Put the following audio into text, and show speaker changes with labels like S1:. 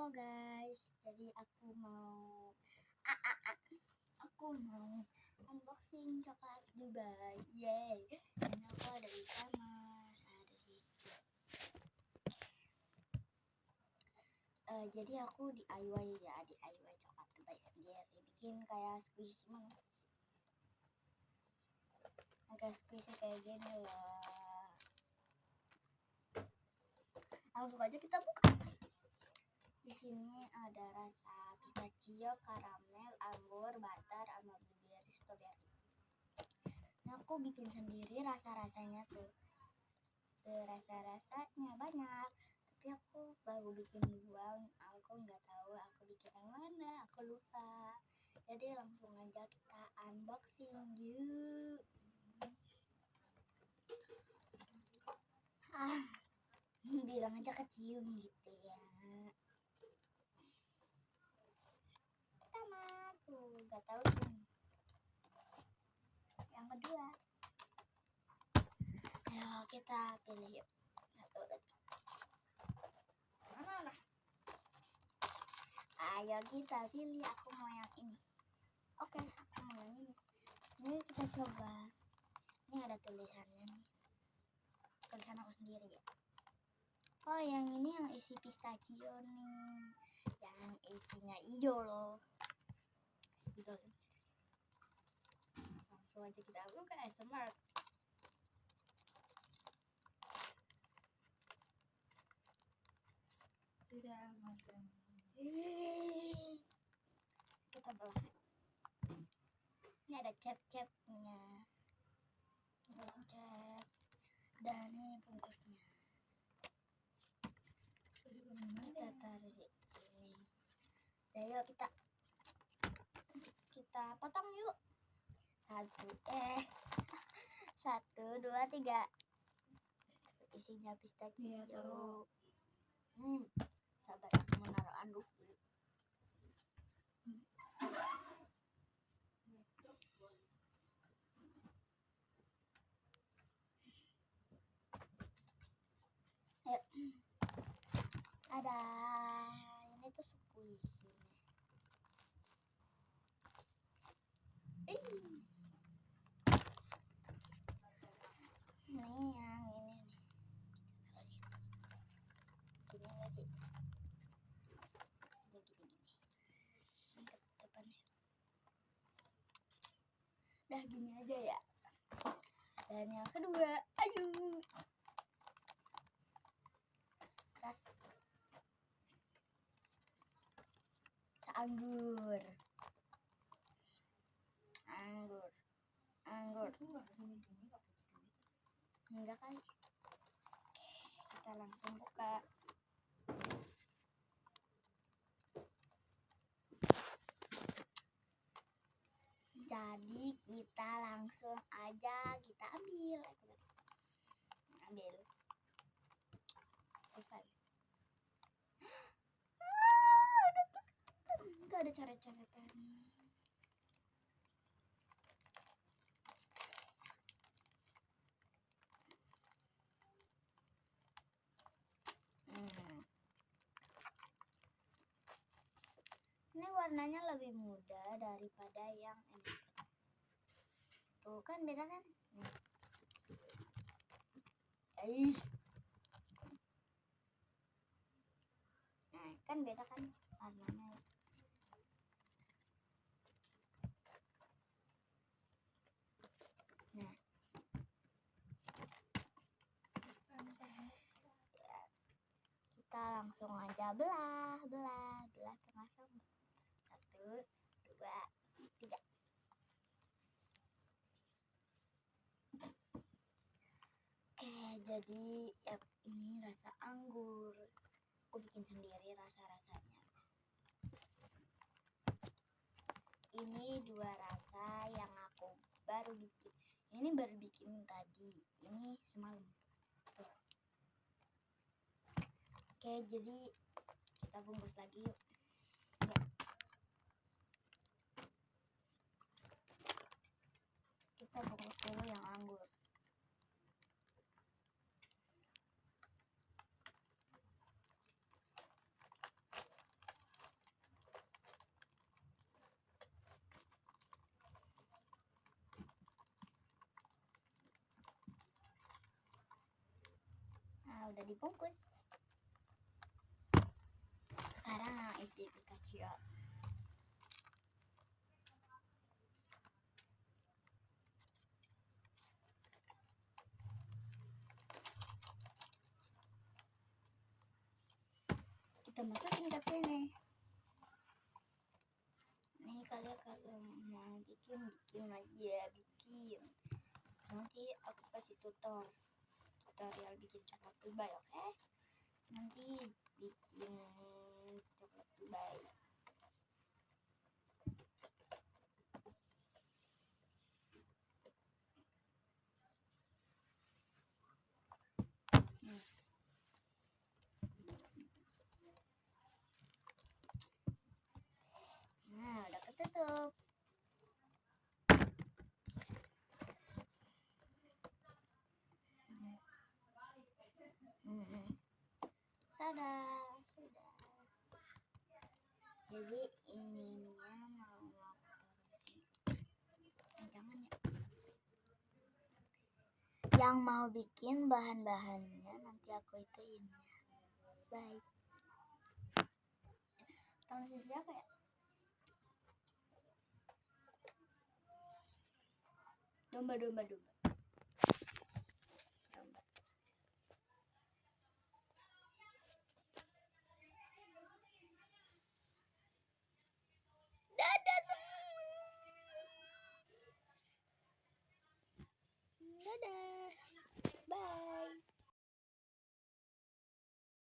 S1: Halo guys, jadi aku mau unboxing coklat Dubai, yay! Dan aku ada di kamar, ada sih. Jadi aku DIY coklat Dubai sendiri, bikin kayak squishy mana? Agak squishy kayak gini loh. Langsung aja kita buka. Di sini ada rasa pistachio, karamel, anggur, butter, sama blueberry, strawberry. Nah, aku bikin sendiri rasa-rasanya tuh. Rasa-rasanya banyak, tapi aku baru bikin dua. Aku nggak tahu aku bikin yang mana, aku lupa. Jadi langsung aja kita unboxing yuk. Bilang aja kecium gitu ya. Pertama tuh nggak tahu tuh. Yang kedua, ayo kita pilih yuk. Mana? Ayo kita pilih, aku mau yang ini. Oke, aku mau yang ini. Ini kita coba. Ini ada tulisannya nih. Tulisan aku sendiri ya. Oh, yang ini yang isi pistachio nih. Yang isinya hijau loh. Langsung aja kita buka ASMR. Sudah matang. Kita belah. Ini ada cap-capnya. Cap. Dan ini bungkusnya. Kita taruh di sini. Ayo kita potong yuk. 1, 2, 3. Isinya pistachio. Sabar, aku mau naruh anduk dulu. Ayo. Ada ini tuh squishy. Ini yang ini nih. Gini nggak sih? Gini. Ketutupannya. Dah gini aja ya. Dan yang kedua, ayo. Anggur. Enggak kali. Kita langsung buka. Jadi kita langsung aja kita ambil. Selesai. Enggak ada coret-coretan. Ini warnanya lebih muda daripada yang ini. Tuh kan beda kan? Nah, kan beda kan warnanya. Nah. Kita langsung aja belah tengah-tengah. 1, 2, 3. Oke, jadi ya, ini rasa anggur. Aku bikin sendiri rasa-rasanya. Ini 2 rasa yang aku baru bikin. Ini baru bikin tadi. Ini semalam. Tuh. Oke, jadi kita bungkus lagi yuk. Kita bungkus dulu yang anggur. udah dibungkus. Sekarang isi pistachio. Kita masukin ke sini. Nih kalian kalau mau bikin aja bikin. Nanti aku kasih tutorial bikin coklat Dubai, oke? Nanti bikin coklat Dubai. Nah, udah ketutup. Tada, sudah. Jadi ininya mau aku taruh sini. Jangan ya. Yang mau bikin bahan-bahannya nanti aku ituin ya. Baik. Tangan siapa ya? Domba. Dadah semua. Dadah.